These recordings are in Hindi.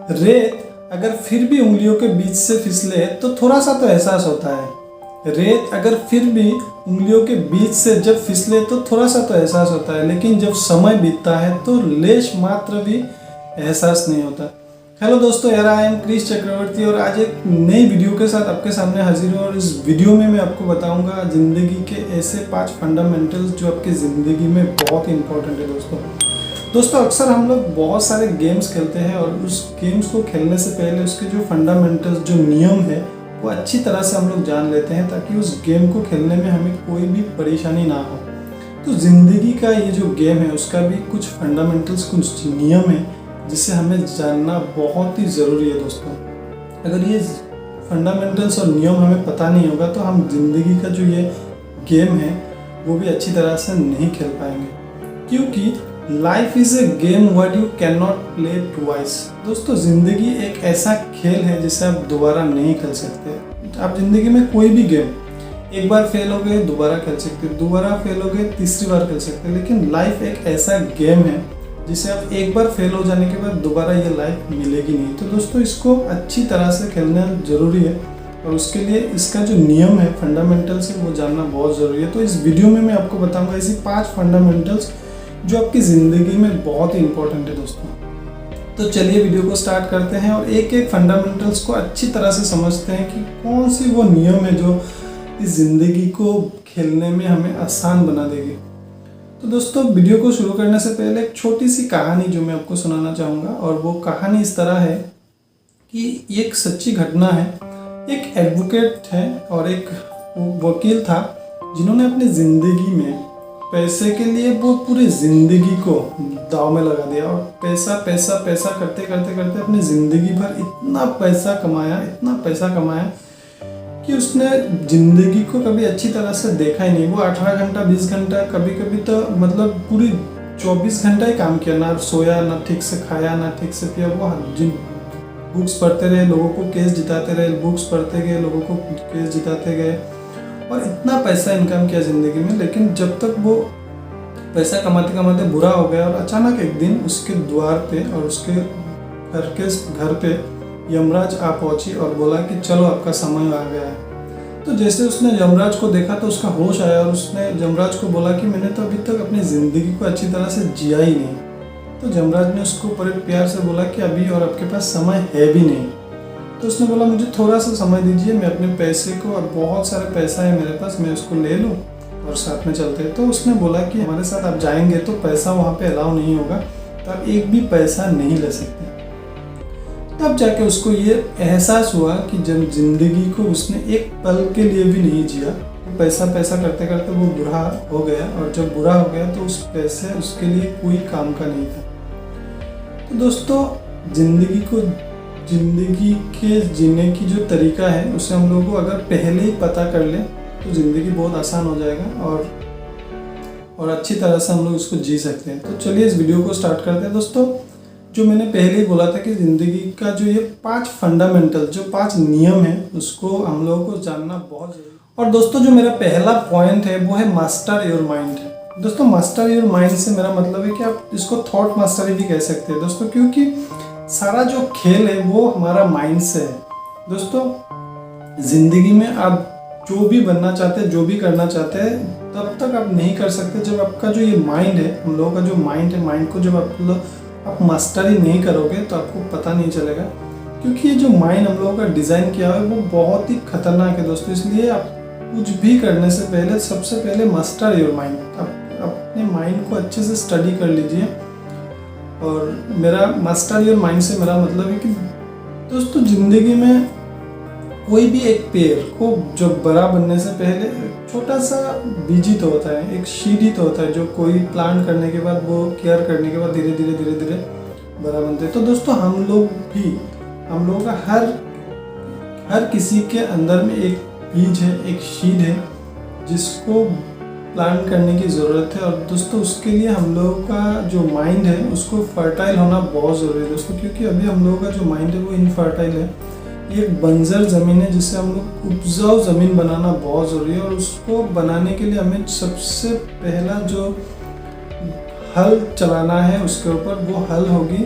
रेत अगर फिर भी उंगलियों के बीच से फिसले तो थोड़ा सा तो एहसास होता है। रेत अगर फिर भी उंगलियों के बीच से जब फिसले तो थोड़ा सा तो एहसास होता है, लेकिन जब समय बीतता है तो लेश मात्र भी एहसास नहीं होता। हेलो दोस्तों, यार आई एम क्रिश चक्रवर्ती और आज एक नई वीडियो के साथ आपके सामने हाजिर हूँ। और इस वीडियो में मैं आपको बताऊंगा ज़िंदगी के ऐसे 5 फंडामेंटल्स जो आपकी ज़िंदगी में बहुत ही इंपॉर्टेंट है। दोस्तों अक्सर हम लोग बहुत सारे गेम्स खेलते हैं और उस गेम्स को खेलने से पहले उसके जो फंडामेंटल्स जो नियम है वो अच्छी तरह से हम लोग जान लेते हैं, ताकि उस गेम को खेलने में हमें कोई भी परेशानी ना हो। तो ज़िंदगी का ये जो गेम है उसका भी कुछ फंडामेंटल्स, कुछ नियम है जिसे हमें जानना बहुत ही ज़रूरी है। दोस्तों अगर ये फंडामेंटल्स और नियम हमें पता नहीं होगा तो हम ज़िंदगी का जो ये गेम है वो भी अच्छी तरह से नहीं खेल पाएंगे, क्योंकि life is a game word you can not play twice. दोस्तों ज़िंदगी एक ऐसा खेल है जिसे आप दोबारा नहीं खेल सकते। आप ज़िंदगी में कोई भी गेम एक बार फेल हो गए दोबारा खेल सकते, दोबारा फेल हो गए तीसरी बार खेल सकते, लेकिन लाइफ एक ऐसा गेम है जिसे आप एक बार फेल हो जाने के बाद दोबारा ये लाइफ मिलेगी नहीं। तो दोस्तों इसको अच्छी तरह से खेलना ज़रूरी है और उसके लिए इसका जो नियम है, फंडामेंटल्स है, वो जानना बहुत ज़रूरी है। तो इस वीडियो में मैं आपको बताऊँगा ऐसी 5 फंडामेंटल्स जो आपकी ज़िंदगी में बहुत ही इंपॉर्टेंट है। दोस्तों तो चलिए वीडियो को स्टार्ट करते हैं और एक एक फंडामेंटल्स को अच्छी तरह से समझते हैं कि कौन सी वो नियम है जो इस ज़िंदगी को खेलने में हमें आसान बना देगी। तो दोस्तों वीडियो को शुरू करने से पहले एक छोटी सी कहानी जो मैं आपको सुनाना चाहूँगा, और वो कहानी इस तरह है कि ये एक सच्ची घटना है। एक एडवोकेट है और एक वकील था जिन्होंने अपनी ज़िंदगी में पैसे के लिए वो पूरी ज़िंदगी को दाव में लगा दिया और पैसा पैसा पैसा करते करते करते अपनी ज़िंदगी भर इतना पैसा कमाया कि उसने ज़िंदगी को कभी अच्छी तरह से देखा ही नहीं। वो 18 घंटा 20 घंटा कभी कभी तो मतलब पूरी 24 घंटा ही काम किया, ना सोया, ना ठीक से खाया, ना ठीक से पिया। वो बुक्स पढ़ते रहे, लोगों को केस जिताते रहे, बुक्स पढ़ते गए, लोगों को केस जिताते गए और इतना पैसा इनकम किया ज़िंदगी में। लेकिन जब तक वो पैसा कमाते कमाते बुरा हो गया और अचानक एक दिन उसके द्वार पे और उसके घर पे यमराज आ पहुंची और बोला कि चलो आपका समय आ गया है। तो जैसे उसने यमराज को देखा तो उसका होश आया और उसने यमराज को बोला कि मैंने तो अभी तक अपनी ज़िंदगी को अच्छी तरह से जिया ही नहीं। तो यमराज ने उसको बड़े प्यार से बोला कि अभी और आपके पास समय है भी नहीं। तो उसने बोला मुझे थोड़ा सा समय दीजिए, मैं अपने पैसे को, और बहुत सारा पैसा है मेरे पास, मैं उसको ले लूँ और साथ में चलते हैं। तो उसने बोला कि हमारे साथ आप जाएंगे तो पैसा वहाँ पे अलाउ नहीं होगा, तो आप एक भी पैसा नहीं ले सकते। तब जाके उसको ये एहसास हुआ कि जब ज़िंदगी को उसने एक पल के लिए भी नहीं जिया, तो पैसा पैसा करते करते वो बुरा हो गया, और जब बुरा हो गया तो उस पैसे उसके लिए कोई काम का नहीं था। तो दोस्तों ज़िंदगी के जीने की जो तरीका है उसे हम लोगों को अगर पहले ही पता कर ले तो ज़िंदगी बहुत आसान हो जाएगा और अच्छी तरह से हम लोग इसको जी सकते हैं। तो चलिए इस वीडियो को स्टार्ट करते हैं। दोस्तों जो मैंने पहले ही बोला था कि ज़िंदगी का जो ये 5 फंडामेंटल, जो 5 नियम है उसको हम लोगों को जानना बहुत ज़रूरी है। और दोस्तों जो मेरा पहला पॉइंट है वो है मास्टर योर माइंड। दोस्तों मास्टर योर माइंड से मेरा मतलब है कि आप इसको थॉट मास्टरी भी कह सकते हैं दोस्तों, क्योंकि सारा जो खेल है वो हमारा माइंड से है। दोस्तों ज़िंदगी में आप जो भी बनना चाहते हैं, जो भी करना चाहते हैं, तब तक आप नहीं कर सकते जब आपका जो ये माइंड है, हम लोगों का जो माइंड है, माइंड को जब आप मास्टरी नहीं करोगे तो आपको पता नहीं चलेगा। क्योंकि ये जो माइंड हम लोगों का डिज़ाइन किया है वो बहुत ही खतरनाक है दोस्तों। इसलिए आप कुछ भी करने से पहले सबसे पहले मास्टर योर माइंड, आप अपने माइंड को अच्छे से स्टडी कर लीजिए। और मेरा मास्टर योर माइंड से मेरा मतलब है कि दोस्तों ज़िंदगी में कोई भी एक पेड़ को जब बड़ा बनने से पहले छोटा सा बीज ही तो होता है, एक सीड ही तो होता है, जो कोई प्लांट करने के बाद, वो केयर करने के बाद धीरे धीरे बड़ा बनते हैं। तो दोस्तों हम लोगों का हर किसी के अंदर में एक बीज है, एक सीड है जिसको प्लांट करने की ज़रूरत है। और दोस्तों उसके लिए हम लोगों का जो माइंड है उसको फर्टाइल होना बहुत ज़रूरी है दोस्तों, क्योंकि अभी हम लोगों का जो माइंड है वो इनफर्टाइल है। ये एक बंजर ज़मीन है जिसे हम लोग उपजाऊ ज़मीन बनाना बहुत ज़रूरी है। और उसको बनाने के लिए हमें सबसे पहला जो हल चलाना है उसके ऊपर, वो हल होगी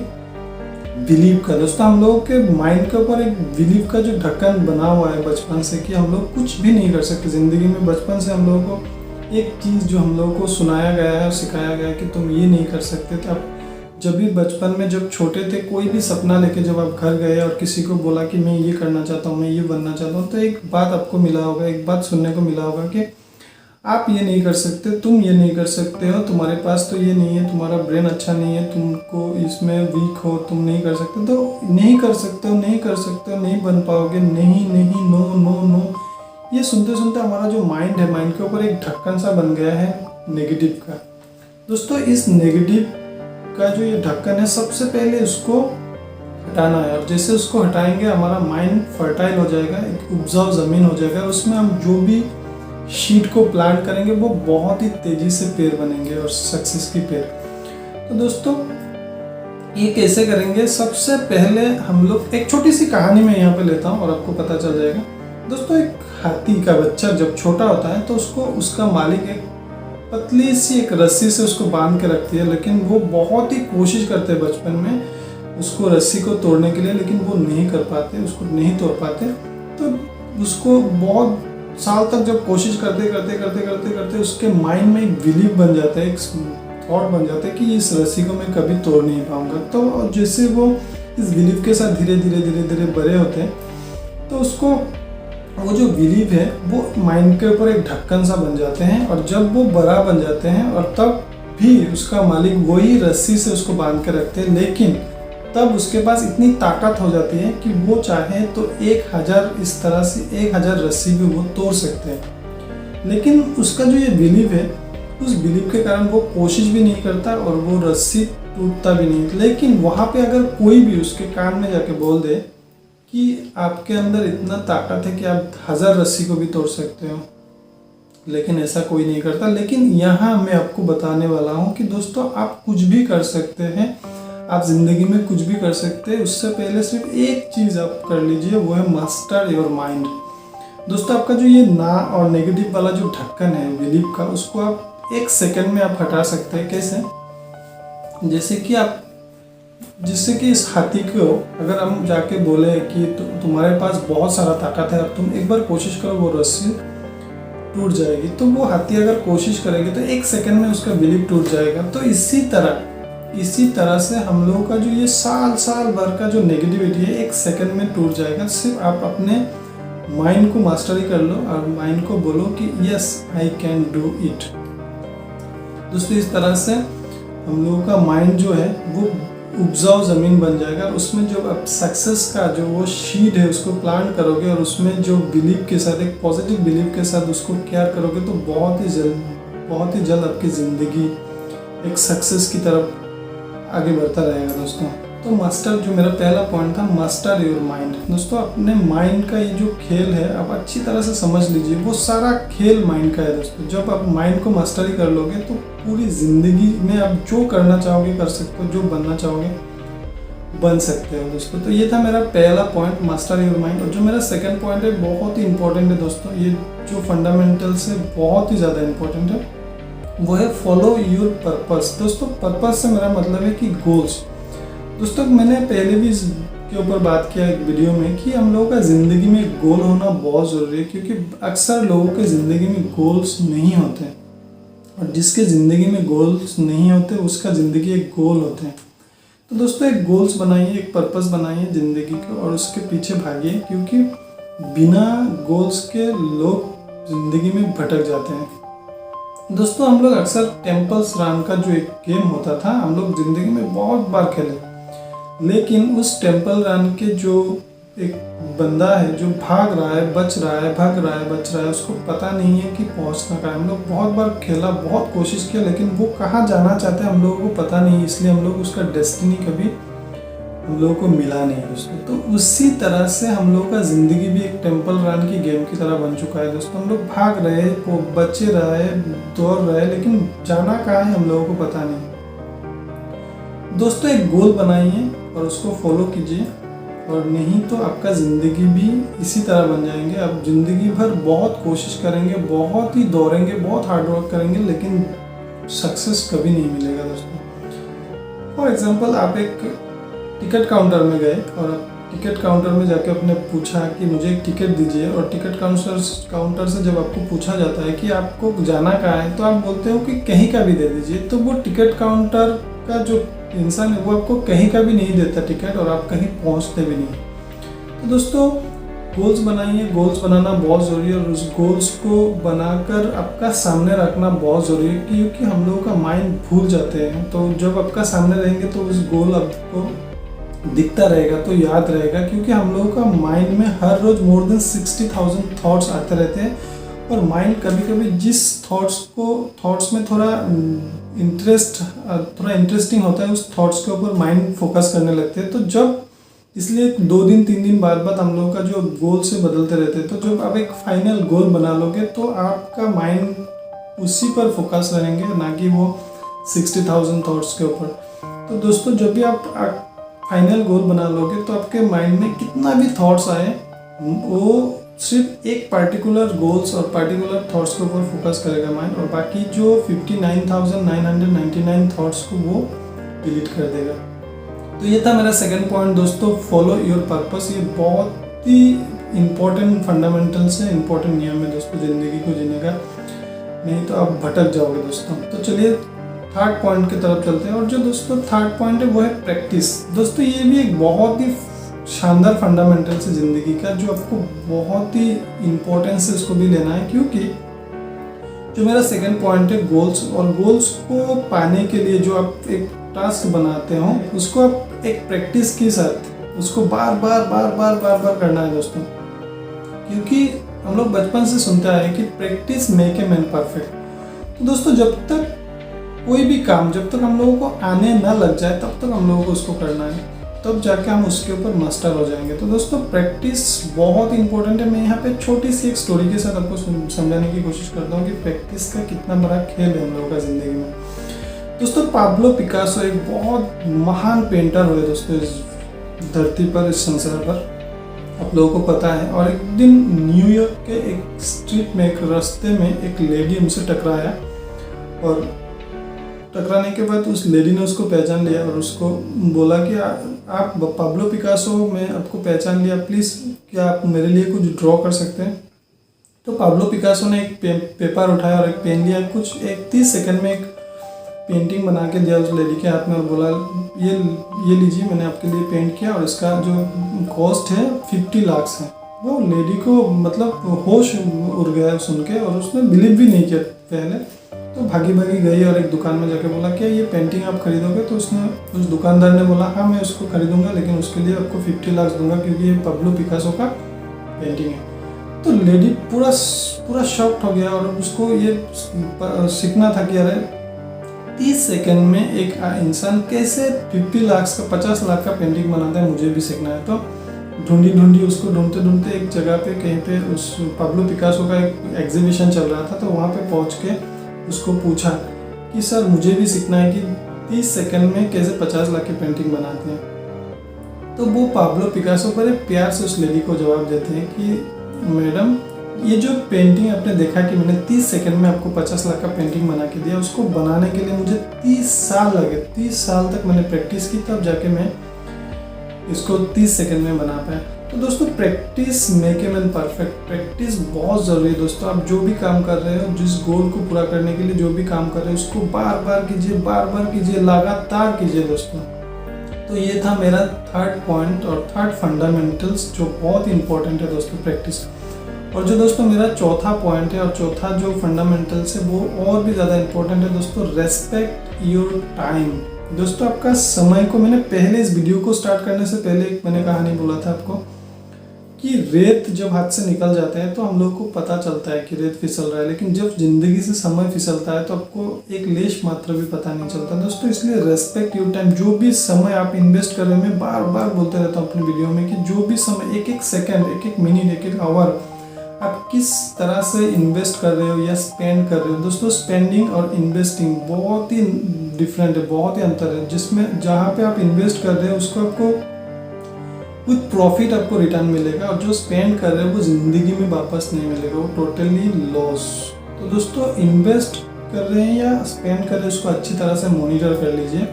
बिलीव का। दोस्तों हम लोगों के माइंड के ऊपर एक बिलीव का जो ढक्कन बना हुआ है बचपन से कि हम लोग कुछ भी नहीं कर सकते ज़िंदगी में। बचपन से हम लोगों को एक चीज़ जो हम लोगों को सुनाया गया है, सिखाया गया है कि तुम ये नहीं कर सकते। तो आप जब भी बचपन में जब छोटे थे, कोई भी सपना लेके जब आप घर गए और किसी को बोला कि मैं ये करना चाहता हूँ, मैं ये बनना चाहता हूँ, तो एक बात आपको मिला होगा, एक बात सुनने को मिला होगा कि आप ये नहीं कर सकते, तुम ये नहीं कर सकते हो, तुम्हारे पास तो ये नहीं है, तुम्हारा ब्रेन अच्छा नहीं है, तुमको इसमें वीक हो, तुम नहीं कर सकते। तो नहीं कर सकते हो, नहीं कर सकते हो, नहीं बन पाओगे, नहीं नहीं, नो नो नो, ये सुनते सुनते हमारा जो माइंड है, माइंड के ऊपर एक ढक्कन सा बन गया है नेगेटिव का। दोस्तों इस नेगेटिव का जो ये ढक्कन है, सबसे पहले उसको हटाना है। और जैसे उसको हटाएंगे हमारा माइंड फर्टाइल हो जाएगा, एक उपजाऊ ज़मीन हो जाएगा। उसमें हम जो भी शीट को प्लांट करेंगे वो बहुत ही तेज़ी से पेड़ बनेंगे और सक्सेस की पेड़। तो दोस्तों ये कैसे करेंगे? सबसे पहले हम लोग एक छोटी सी कहानी में यहाँ पे लेता हूँ और आपको पता चल जाएगा। दोस्तों एक हाथी का बच्चा जब छोटा होता है तो उसको उसका मालिक एक पतली सी एक रस्सी से उसको बांध के रखती है, लेकिन वो बहुत ही कोशिश करते हैं बचपन में उसको रस्सी को तोड़ने के लिए, लेकिन वो नहीं कर पाते, उसको नहीं तोड़ पाते। तो उसको बहुत साल तक जब कोशिश करते करते करते करते करते उसके माइंड में एक बिलीव बन जाता है, एक थॉट बन जाता है कि इस रस्सी को मैं कभी तोड़ नहीं पाऊंगा। तो जैसे वो इस बिलीव के साथ धीरे धीरे धीरे धीरे बड़े होते हैं, तो उसको वो जो बिलीव है वो माइंड के ऊपर एक ढक्कन सा बन जाते हैं। और जब वो बड़ा बन जाते हैं और तब भी उसका मालिक वही रस्सी से उसको बांध के रखते हैं, लेकिन तब उसके पास इतनी ताकत हो जाती है कि वो चाहे तो 1000 इस तरह से 1000 रस्सी भी वो तोड़ सकते हैं। लेकिन उसका जो ये बिलीव है, उस बिलीव के कारण वो कोशिश भी नहीं करता और वो रस्सी टूटता भी नहीं। लेकिन वहाँ पे अगर कोई भी उसके कान में जाके बोल दे कि आपके अंदर इतना ताकत है कि आप 1000 रस्सी को भी तोड़ सकते हो, लेकिन ऐसा कोई नहीं करता। लेकिन यहाँ मैं आपको बताने वाला हूँ कि दोस्तों आप कुछ भी कर सकते हैं, आप ज़िंदगी में कुछ भी कर सकते हैं। उससे पहले सिर्फ एक चीज़ आप कर लीजिए, वो है मास्टर योर माइंड। दोस्तों आपका जो ये ना और नेगेटिव वाला जो ढक्कन है बिलीव का, उसको आप 1 सेकंड में आप हटा सकते हैं। कैसे? जैसे कि आप जिससे कि इस हाथी को अगर हम जाके बोले कि तुम्हारे पास बहुत सारा ताकत है और तुम एक बार कोशिश करो वो रस्सी टूट जाएगी, तो वो हाथी अगर कोशिश करेगी तो 1 सेकंड में उसका बिलीव टूट जाएगा। तो इसी तरह से हम लोगों का जो ये साल भर का जो नेगेटिविटी है 1 सेकंड में टूट जाएगा। सिर्फ आप अपने माइंड को मास्टरी कर लो और माइंड को बोलो कि yes I can do it. दोस्तों इस तरह से हम लोगों का माइंड जो है वो उपजाऊ ज़मीन बन जाएगा। उसमें जो आप सक्सेस का जो वो शीड है उसको प्लांट करोगे और उसमें जो बिलीव के साथ, एक पॉजिटिव बिलीव के साथ उसको केयर करोगे, तो बहुत ही जल्द आपकी ज़िंदगी एक सक्सेस की तरफ आगे बढ़ता रहेगा। दोस्तों तो मास्टर, जो मेरा पहला पॉइंट था, मास्टर योर माइंड। दोस्तों अपने माइंड का ये जो खेल है आप अच्छी तरह से समझ लीजिए, वो सारा खेल माइंड का है। दोस्तों जब आप माइंड को मास्टरी कर लोगे तो पूरी ज़िंदगी में आप जो करना चाहोगे कर सकते हो, जो बनना चाहोगे बन सकते हो। दोस्तों तो ये था मेरा पहला पॉइंट, मास्टर योर माइंड। और जो मेरा सेकंड पॉइंट है बहुत ही इंपॉर्टेंट है दोस्तों, ये जो फंडामेंटल्स है बहुत ही ज़्यादा इंपॉर्टेंट है, वो है फॉलो योर पर्पस। दोस्तों पर्पस से मेरा मतलब है कि गोल्स। दोस्तों मैंने पहले भी इसके ऊपर बात किया एक वीडियो में कि हम लोगों का ज़िंदगी में एक गोल होना बहुत ज़रूरी है, क्योंकि अक्सर लोगों के ज़िंदगी में गोल्स नहीं होते, और जिसके ज़िंदगी में गोल्स नहीं होते उसका ज़िंदगी एक गोल होते हैं। तो दोस्तों एक गोल्स बनाइए, एक पर्पस बनाइए ज़िंदगी को और उसके पीछे भागिए, क्योंकि बिना गोल्स के लोग ज़िंदगी में भटक जाते हैं। दोस्तों हम लोग अक्सर टेम्पल्स रन का जो एक गेम होता था, हम लोग ज़िंदगी में बहुत बार खेले, लेकिन उस टेम्पल रन के जो एक बंदा है जो भाग रहा है, बच रहा है, भाग रहा है, बच रहा है, उसको पता नहीं है कि पहुंचना कहाँ है। हम लोग बहुत बार खेला, बहुत कोशिश किया, लेकिन वो कहाँ जाना चाहते हैं हम लोगों को पता नहीं, इसलिए हम लोग उसका डेस्टिनी कभी हम लोगों को मिला नहीं दोस्तों। तो उसी तरह से हम लोगों का ज़िंदगी भी एक टेम्पल रन की गेम की तरह बन चुका है दोस्तों। हम लोग भाग रहे, वो बचे रहे, दौड़ रहे, लेकिन जाना कहाँ है हम लोगों को पता नहीं। दोस्तों एक गोल बनाइए और उसको फॉलो कीजिए, और नहीं तो आपका ज़िंदगी भी इसी तरह बन जाएंगे। आप ज़िंदगी भर बहुत कोशिश करेंगे, बहुत ही दौड़ेंगे, बहुत हार्डवर्क करेंगे, लेकिन सक्सेस कभी नहीं मिलेगा दोस्तों। फॉर एग्जांपल आप एक टिकट काउंटर में गए और टिकट काउंटर में जाके आपने पूछा कि मुझे एक टिकट दीजिए, और टिकट काउंटर से जब आपको पूछा जाता है कि आपको जाना कहाँ है, तो आप बोलते हो कि कहीं का भी दे दीजिए, तो वो टिकट काउंटर का जो इंसान है वो आपको कहीं का भी नहीं देता टिकट, और आप कहीं पहुँचते भी नहीं। तो दोस्तों गोल्स बनाइए, गोल्स बनाना बहुत ज़रूरी है, और उस गोल्स को बनाकर आपका सामने रखना बहुत ज़रूरी है, क्योंकि हम लोगों का माइंड भूल जाते हैं। तो जब आपका सामने रहेंगे तो उस गोल आपको दिखता रहेगा, तो याद रहेगा, क्योंकि हम लोगों का माइंड में हर रोज़ मोर देन 60,000 थॉट्स आते रहते हैं, और माइंड कभी कभी जिस थॉट्स में थोड़ा इंटरेस्टिंग होता है, उस थॉट्स के ऊपर माइंड फोकस करने लगते हैं। तो जब इसलिए 2 दिन 3 दिन बाद हम लोगों का जो गोल से बदलते रहते हैं, तो जब आप एक फाइनल गोल बना लोगे तो आपका माइंड उसी पर फोकस रहेंगे, ना कि वो 60,000 थॉट्स के ऊपर। तो दोस्तों जब भी आप फाइनल गोल बना लोगे तो आपके माइंड में कितना भी थॉट्स आए, वो सिर्फ एक पार्टिकुलर गोल्स और पार्टिकुलर थॉट्स के ऊपर फोकस करेगा माइंड, और बाकी जो 59,999 थॉट्स को वो डिलीट कर देगा। तो ये था मेरा सेकंड पॉइंट दोस्तों, फॉलो योर पर्पस। ये बहुत ही इम्पोर्टेंट फंडामेंटल्स है, इम्पोर्टेंट नियम है दोस्तों ज़िंदगी को जीने का, नहीं तो आप भटक जाओगे दोस्तों। तो चलिए थर्ड पॉइंट की तरफ चलते हैं, और जो दोस्तों थर्ड पॉइंट है वो है प्रैक्टिस। दोस्तों ये भी एक बहुत ही शानदार फंडामेंटल्स है ज़िंदगी का, जो आपको बहुत ही इम्पोर्टेंस है, इसको भी लेना है, क्योंकि जो मेरा सेकंड पॉइंट है गोल्स, और गोल्स को पाने के लिए जो आप एक टास्क बनाते हो उसको आप एक प्रैक्टिस के साथ उसको बार बार करना है दोस्तों, क्योंकि हम लोग बचपन से सुनते आए कि practice make a man perfect. तो दोस्तों जब तक कोई भी काम जब तक हम लोगों को आने ना लग जाए तब तक हम लोगों को उसको करना है, तब जाके हम उसके ऊपर मास्टर हो जाएंगे। तो दोस्तों प्रैक्टिस बहुत इंपॉर्टेंट है। मैं यहाँ पे छोटी सी एक स्टोरी के साथ आपको समझाने की कोशिश करता हूँ कि प्रैक्टिस का कितना बड़ा खेल है हम लोगों का ज़िंदगी में। दोस्तों पाब्लो पिकासो एक बहुत महान पेंटर हुए दोस्तों इस धरती पर, इस संसार पर, आप लोगों को पता है। और एक दिन न्यूयॉर्क के एक स्ट्रीट में, एक रास्ते में एक लेडी उनसे टकराया, और टकराने के बाद उस लेडी ने उसको पहचान लिया और उसको बोला कि आप पाब्लो पिकासो, मैं आपको पहचान लिया, प्लीज़ क्या आप मेरे लिए कुछ ड्रॉ कर सकते हैं। तो पाब्लो पिकासो ने एक पेपर उठाया और एक पेन लिया, कुछ 30 सेकंड में एक पेंटिंग बना के दिया उस लेडी के हाथ में, और बोला ये लीजिए, मैंने आपके लिए पेंट किया, और इसका जो कॉस्ट है 50 लाख है। वो लेडी को मतलब होश उड़ गया सुन के, और उसने बिलीव भी नहीं किया पहले। तो भागी गई और एक दुकान में जाके बोला क्या ये पेंटिंग आप खरीदोगे? तो उसने उस दुकानदार ने बोला हाँ मैं उसको खरीदूंगा, लेकिन उसके लिए आपको 50 लाख दूंगा, क्योंकि ये पाब्लो पिकासो का पेंटिंग है। तो लेडी पूरा शॉक्ड हो गया, और उसको ये सीखना था कि अरे 30 सेकंड में एक इंसान कैसे 50 लाख का 50 लाख का पेंटिंग बनाता है, मुझे भी सीखना है। तो ढूंढी उसको ढूंढते एक जगह पे कहीं पे उस पाब्लो पिकासो का एक एग्जीबिशन चल रहा था, तो वहाँ पे पहुँच के उसको पूछा कि सर मुझे भी सीखना है कि 30 सेकंड में कैसे 50 लाख की पेंटिंग बनाते हैं। तो वो पाब्लो पिकासो बड़े प्यार से उस लेडी को जवाब देते हैं कि मैडम ये जो पेंटिंग आपने देखा कि मैंने 30 सेकंड में आपको 50 लाख का पेंटिंग बना के दिया, उसको बनाने के लिए मुझे 30 साल लगे। 30 साल तक मैंने प्रैक्टिस की, तब जाके मैं इसको 30 सेकंड में बना पाया। तो दोस्तों practice make a man perfect. Practice बहुत ज़रूरी है दोस्तों। आप जो भी काम कर रहे हो, जिस गोल को पूरा करने के लिए जो भी काम कर रहे हो, उसको बार बार कीजिए, लगातार कीजिए दोस्तों। तो ये था मेरा थर्ड पॉइंट और थर्ड फंडामेंटल्स, जो बहुत इंपॉर्टेंट है दोस्तों, प्रैक्टिस। और जो दोस्तों मेरा चौथा पॉइंट है और चौथा जो फंडामेंटल्स है वो और भी ज़्यादा इंपॉर्टेंट है दोस्तों, रेस्पेक्ट योर टाइम। दोस्तों आपका समय को, मैंने पहले इस वीडियो को स्टार्ट करने से पहले एक मैंने कहानी बोला था आपको कि रेत जब हाथ से निकल जाते हैं तो हम लोग को पता चलता है कि रेत फिसल रहा है, लेकिन जब ज़िंदगी से समय फिसलता है तो आपको एक लेश मात्र भी पता नहीं चलता दोस्तों। इसलिए रेस्पेक्ट योर टाइम। जो भी समय आप इन्वेस्ट कर रहे हो, मैं बार बार बोलते रहता हूँ अपनी वीडियो में कि जो भी समय, एक सेकेंड, एक मिनट, एक आवर आप किस तरह से इन्वेस्ट कर रहे हो या स्पेंड कर रहे हो। दोस्तों स्पेंडिंग और इन्वेस्टिंग बहुत ही डिफरेंट है, बहुत ही अंतर है। जिसमें जहाँ पे आप इन्वेस्ट कर रहे हो उसको आपको विथ प्रॉफिट आपको रिटर्न मिलेगा, और जो स्पेंड कर रहे हो वो ज़िंदगी में वापस नहीं मिलेगा, वो टोटली लॉस। तो दोस्तों इन्वेस्ट कर रहे हैं या स्पेंड कर रहे हैं, उसको अच्छी तरह से मॉनिटर कर लीजिए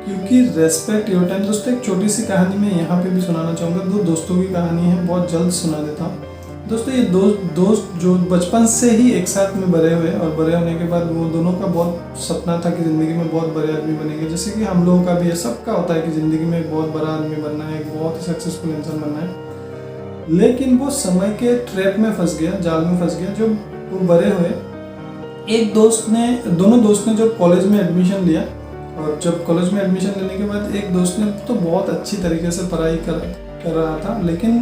क्योंकि रेस्पेक्ट योर टाइम। दोस्तों एक छोटी सी कहानी मैं यहाँ पे भी सुनाना चाहूँगा। दो दोस्तों की कहानी है, बहुत जल्द सुना देता हूँ। दोस्तों ये दोस्त जो बचपन से ही एक साथ में बड़े हुए और बड़े होने के बाद वो दोनों का बहुत सपना था कि ज़िंदगी में बहुत बड़े आदमी बनेंगे। जैसे कि हम लोगों का भी है, सबका होता है कि ज़िंदगी में एक बहुत बड़ा आदमी बनना है, एक बहुत ही सक्सेसफुल इंसान बनना है। लेकिन वो समय के ट्रैप में फंस गया, जाल में फंस गया। जब वो बड़े हुए, दोनों दोस्त ने जब कॉलेज में एडमिशन लिया, और जब कॉलेज में एडमिशन लेने के बाद एक दोस्त ने तो बहुत अच्छी तरीके से पढ़ाई कर रहा था, लेकिन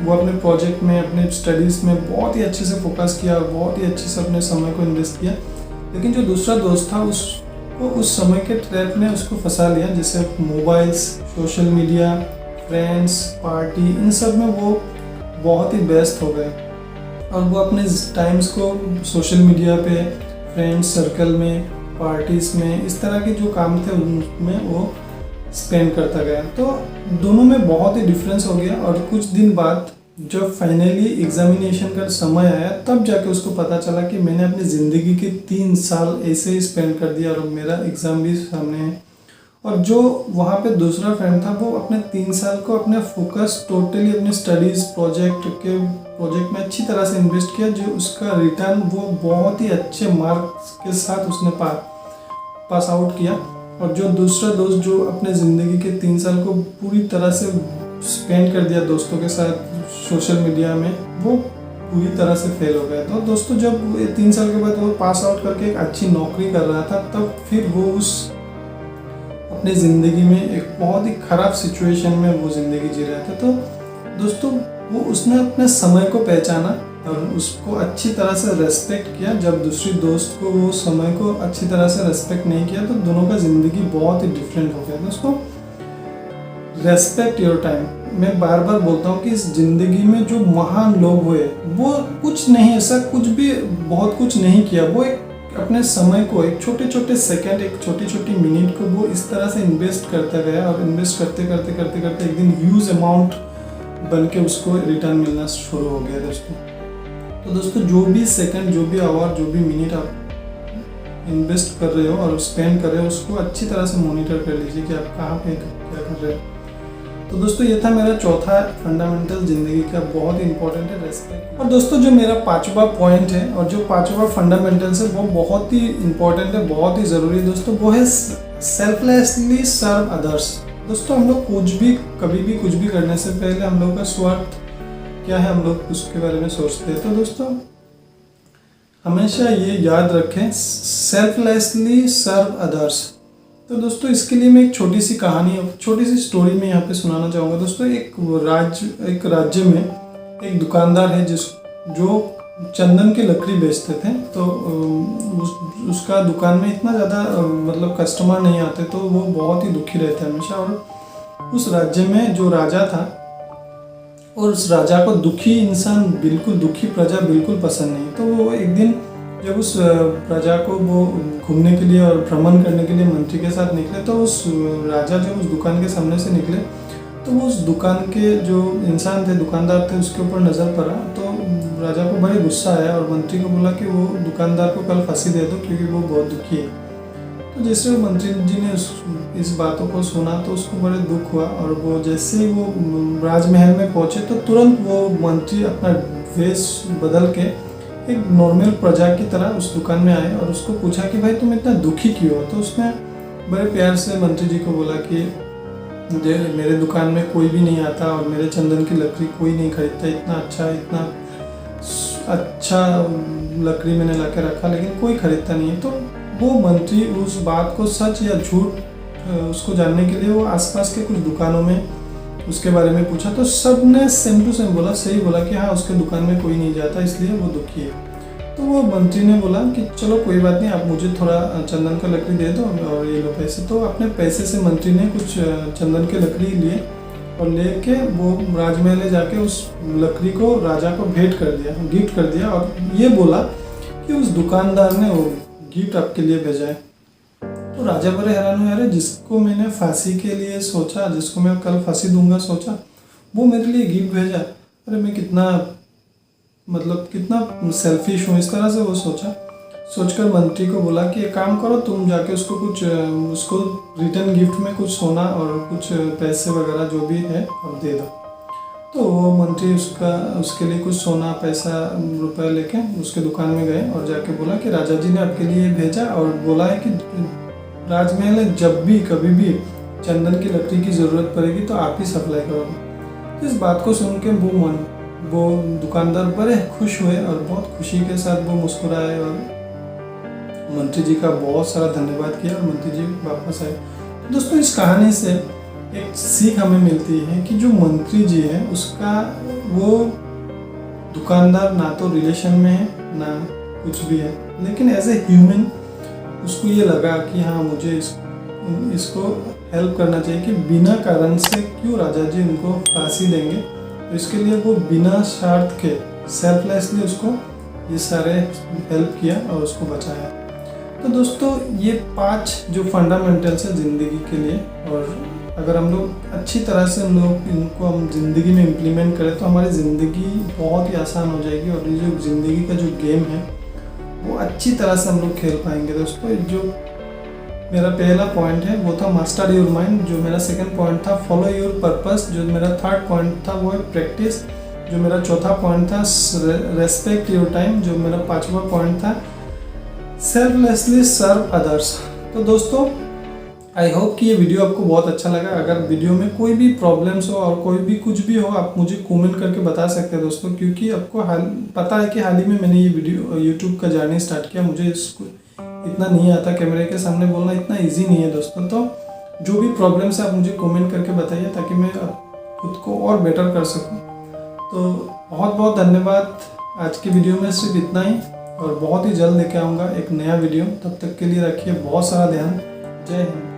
वो अपने प्रोजेक्ट में, अपने स्टडीज़ में बहुत ही अच्छे से फोकस किया, बहुत ही अच्छे से अपने समय को इन्वेस्ट किया। लेकिन जो दूसरा दोस्त था उसको उस समय के ट्रैप ने उसको फंसा लिया, जैसे mobiles, social media, friends, party, इन सब में वो बहुत ही व्यस्त हो गए और वो अपने टाइम्स को सोशल मीडिया पे, फ्रेंड्स सर्कल में, पार्टीज़ में, इस तरह के जो काम थे उनमें वो स्पेंड करता गया। तो दोनों में बहुत ही डिफरेंस हो गया। और कुछ दिन बाद जब फाइनली एग्जामिनेशन का समय आया, तब जाके उसको पता चला कि मैंने अपनी ज़िंदगी के 3 साल ऐसे ही स्पेंड कर दिया और मेरा एग्ज़ाम भी सामने है। और जो वहाँ पे दूसरा फ्रेंड था, वो अपने 3 साल को अपने फोकस टोटली अपने स्टडीज़ प्रोजेक्ट में अच्छी तरह से इन्वेस्ट किया, जो उसका रिटर्न वो बहुत ही अच्छे मार्क्स के साथ उसने पास आउट किया। और जो दूसरा दोस्त जो अपने ज़िंदगी के 3 साल को पूरी तरह से स्पेंड कर दिया दोस्तों के साथ सोशल मीडिया में, वो पूरी तरह से फेल हो गया। तो दोस्तों जब 3 साल के बाद वो पास आउट करके एक अच्छी नौकरी कर रहा था, तब फिर वो अपने ज़िंदगी में एक बहुत ही ख़राब सिचुएशन में वो ज़िंदगी जी रहा था। तो दोस्तों उसने अपने समय को पहचाना और उसको अच्छी तरह से रेस्पेक्ट किया। जब दूसरी दोस्त को वो समय को अच्छी तरह से रेस्पेक्ट नहीं किया, तो दोनों का ज़िंदगी बहुत ही डिफरेंट हो गया। दोस्तों रेस्पेक्ट योर टाइम, मैं बार बार बोलता हूँ कि इस ज़िंदगी में जो महान लोग हुए, वो कुछ नहीं ऐसा कुछ भी बहुत कुछ नहीं किया। वो एक अपने समय को, एक छोटे छोटे सेकंड, एक छोटी छोटी मिनट को वो इस तरह से इन्वेस्ट करता गया और इन्वेस्ट करते करते एक दिन ह्यूज अमाउंट बन के उसको रिटर्न मिलना शुरू हो गया। तो दोस्तों जो भी सेकंड, जो भी आवर, जो भी मिनट आप इन्वेस्ट कर रहे हो और स्पेंड कर रहे हो, उसको अच्छी तरह से मॉनिटर कर लीजिए कि आप कहाँ पे क्या कर रहे हो। तो दोस्तों ये था मेरा चौथा फंडामेंटल ज़िंदगी का, बहुत इंपॉर्टेंट है, रेस्पेक्ट। और दोस्तों जो मेरा 5वां पॉइंट है और जो 5वां फंडामेंटल्स है, वो बहुत ही इंपॉर्टेंट है, बहुत ही ज़रूरी है दोस्तों। वो है सेल्फलेसली सर्व अदर्स। दोस्तों हम लोग कभी भी कुछ भी करने से पहले हम लोग का स्वार्थ क्या है, हम लोग उसके बारे में सोचते हैं। तो दोस्तों हमेशा ये याद रखें, सेल्फलेसली सर्व अदर्स। तो दोस्तों इसके लिए मैं एक छोटी सी कहानी, छोटी सी स्टोरी में यहाँ पे सुनाना चाहूँगा। दोस्तों एक राज्य में एक दुकानदार है जो चंदन की लकड़ी बेचते थे। तो उसका दुकान में इतना ज़्यादा मतलब कस्टमर नहीं आते, तो वो बहुत ही दुखी रहते हमेशा। और उस राज्य में जो राजा था, और उस राजा को दुखी इंसान, बिल्कुल दुखी प्रजा बिल्कुल पसंद नहीं। तो वो एक दिन जब उस प्रजा को वो घूमने के लिए और भ्रमण करने के लिए मंत्री के साथ निकले, तो उस राजा जब उस दुकान के सामने से निकले, तो वो उस दुकान के जो इंसान थे, दुकानदार थे, उसके ऊपर नज़र पड़ा। तो राजा को बड़े गुस्सा आया और मंत्री को बोला कि वो दुकानदार को कल फांसी दे दो, क्योंकि वो बहुत दुखी है। तो जैसे मंत्री जी ने इस बातों को सुना, तो उसको बड़े दुख हुआ। और वो जैसे ही वो राजमहल में पहुंचे, तो तुरंत वो मंत्री अपना वेश बदल के एक नॉर्मल प्रजा की तरह उस दुकान में आए और उसको पूछा कि भाई तुम इतना दुखी क्यों हो। तो उसने बड़े प्यार से मंत्री जी को बोला कि मेरे दुकान में कोई भी नहीं आता और मेरे चंदन की लकड़ी कोई नहीं खरीदता, इतना अच्छा लकड़ी मैंने ला के रखा, लेकिन कोई खरीदता नहीं है। तो वो मंत्री उस बात को सच या झूठ उसको जानने के लिए वो आसपास के कुछ दुकानों में उसके बारे में पूछा। तो सब ने सेम टू सेम बोला, सही बोला कि हाँ उसके दुकान में कोई नहीं जाता, इसलिए वो दुखी है। तो वो मंत्री ने बोला कि चलो कोई बात नहीं, आप मुझे थोड़ा चंदन का लकड़ी दे दो और ये लो पैसे। तो अपने पैसे से मंत्री ने कुछ चंदन के लकड़ी लिए और लेके वो राजमहल में जाके उस लकड़ी को राजा को भेंट कर दिया, गिफ्ट कर दिया, और ये बोला कि उस दुकानदार ने वो गिफ्ट आपके लिए भेजा है। तो राजा बड़े हैरान हुए, अरे जिसको मैंने फांसी के लिए सोचा, जिसको मैं कल फांसी दूंगा सोचा, वो मेरे लिए गिफ्ट भेजा। अरे मैं कितना सेल्फिश हूँ, इस तरह से वो सोचा। सोचकर मंत्री को बोला कि एक काम करो, तुम जाके उसको रिटर्न गिफ्ट में कुछ सोना और कुछ पैसे वगैरह जो भी है और दे दो। तो वो मंत्री उसके लिए कुछ सोना पैसा रुपए लेके उसके दुकान में गए और जाके बोला कि राजा जी ने आपके लिए भेजा और बोला है कि राजमहल में जब भी कभी भी चंदन की लकड़ी की ज़रूरत पड़ेगी तो आप ही सप्लाई करोगे। इस बात को सुन के वो दुकानदार बड़े खुश हुए और बहुत खुशी के साथ वो मुस्कुराए और मंत्री जी का बहुत सारा धन्यवाद किया और मंत्री जी वापस आए। तो दोस्तों, इस कहानी से एक सीख हमें मिलती है कि जो मंत्री जी है उसका वो दुकानदार ना तो रिलेशन में है ना कुछ भी है, लेकिन एज ए ह्यूमन उसको ये लगा कि हाँ मुझे इसको हेल्प करना चाहिए कि बिना कारण से क्यों राजा जी उनको फांसी देंगे। तो इसके लिए वो बिना स्वार्थ के सेल्फलेसली उसको ये सारे हेल्प किया और उसको बचाया। तो दोस्तों, ये 5 जो फंडामेंटल्स है ज़िंदगी के लिए, और अगर हम लोग अच्छी तरह से इनको हम ज़िंदगी में इम्प्लीमेंट करें तो हमारी ज़िंदगी बहुत ही आसान हो जाएगी और ये जो ज़िंदगी का जो गेम है वो अच्छी तरह से हम लोग खेल पाएंगे। दोस्तों, जो मेरा पहला पॉइंट है वो था मास्टर योर माइंड, जो मेरा सेकंड पॉइंट था फॉलो योर पर्पस, जो मेरा थर्ड पॉइंट था वो है प्रैक्टिस, जो मेरा चौथा पॉइंट था रेस्पेक्ट योर टाइम, जो मेरा 5वां पॉइंट था सेल्फलेसली सर्व अदर्स। तो दोस्तों, आई होप कि ये वीडियो आपको बहुत अच्छा लगा। अगर वीडियो में कोई भी प्रॉब्लम्स हो और कोई भी कुछ भी हो, आप मुझे कमेंट करके बता सकते हैं दोस्तों, क्योंकि आपको पता है कि हाल ही में मैंने ये वीडियो यूट्यूब का जर्नी स्टार्ट किया। मुझे इसको इतना नहीं आता, कैमरे के सामने बोलना इतना ईजी नहीं है दोस्तों। तो जो भी प्रॉब्लम्स है आप मुझे कमेंट करके बताइए ताकि मैं खुद को और बेटर कर सकूं। तो बहुत बहुत धन्यवाद। आज की वीडियो में सिर्फ इतना ही और बहुत ही जल्द लेके आऊँगा एक नया वीडियो। तब तक के लिए रखिए बहुत सारा ध्यान। जय हिंद।